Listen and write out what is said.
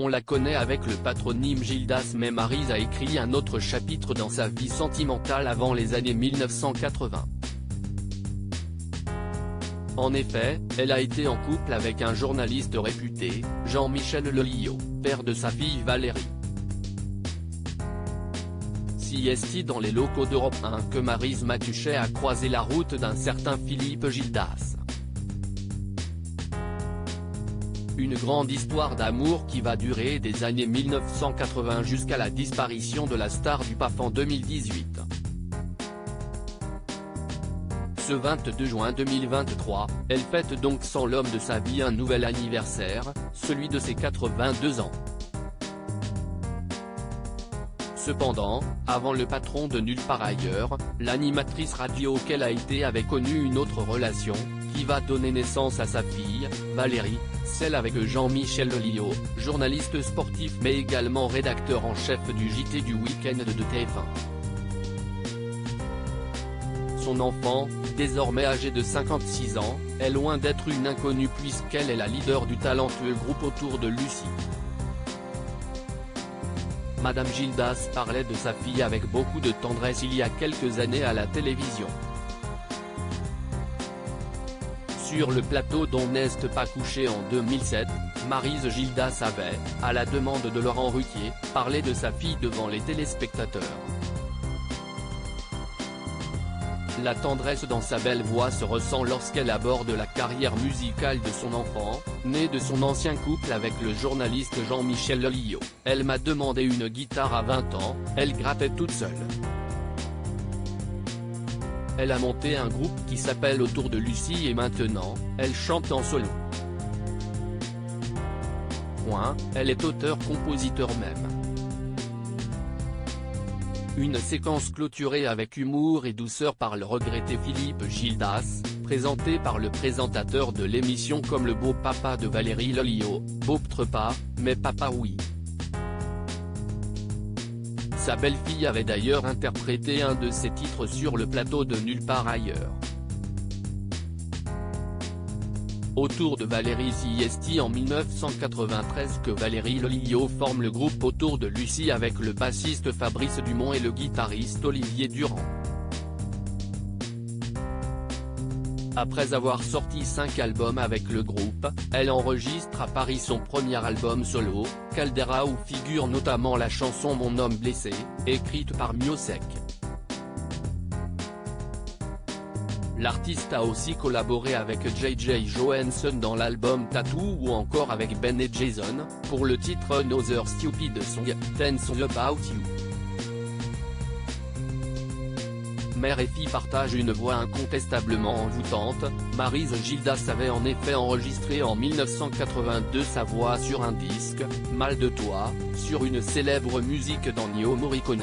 On la connaît avec le patronyme Gildas, mais Maryse a écrit un autre chapitre dans sa vie sentimentale avant les années 1980. En effet, elle a été en couple avec un journaliste réputé, Jean-Michel Lelio, père de sa fille Valérie. C'est dans les locaux d'Europe 1 que Maryse Mathuchet a croisé la route d'un certain Philippe Gildas. Une grande histoire d'amour qui va durer des années 1980 jusqu'à la disparition de la star du PAF en 2018. Ce 22 juin 2023, elle fête donc sans l'homme de sa vie un nouvel anniversaire, celui de ses 82 ans. Cependant, avant le patron de Nulle part ailleurs, l'animatrice radio qu'elle a été avait connu une autre relation, qui va donner naissance à sa fille, Valérie, celle avec Jean-Michel Lelio, journaliste sportif mais également rédacteur en chef du JT du week-end de TF1. Son enfant, désormais âgé de 56 ans, est loin d'être une inconnue puisqu'elle est la leader du talentueux groupe autour de Lucie. Madame Gildas parlait de sa fille avec beaucoup de tendresse il y a quelques années à la télévision. Sur le plateau d'On n'est pas couché en 2007, Maryse Gildas avait, à la demande de Laurent Ruquier, parlé de sa fille devant les téléspectateurs. La tendresse dans sa belle voix se ressent lorsqu'elle aborde la carrière musicale de son enfant, né de son ancien couple avec le journaliste Jean-Michel Lelio. Elle m'a demandé une guitare à 20 ans, elle grattait toute seule. Elle a monté un groupe qui s'appelle Autour de Lucie et maintenant, elle chante en solo. Elle est auteur-compositeur même. Une séquence clôturée avec humour et douceur par le regretté Philippe Gildas, présenté par le présentateur de l'émission comme le beau papa de Valérie Lelio, beau-ptre pas, mais papa oui. Sa belle-fille avait d'ailleurs interprété un de ses titres sur le plateau de Nulle part ailleurs. Autour de Valérie, c'est en 1993 que Valérie Lelio forme le groupe Autour de Lucie avec le bassiste Fabrice Dumont et le guitariste Olivier Durand. Après avoir sorti 5 albums avec le groupe, elle enregistre à Paris son premier album solo, Caldera, où figure notamment la chanson Mon homme blessé, écrite par Miossec. L'artiste a aussi collaboré avec J.J. Johansson dans l'album Tattoo ou encore avec Ben et Jason, pour le titre Another Stupid Song, 10 Songs About You. Mère et fille partagent une voix incontestablement envoûtante. Maryse Gildas avait en effet enregistré en 1982 sa voix sur un disque, Mal de toi, sur une célèbre musique d'Ennio Morricone.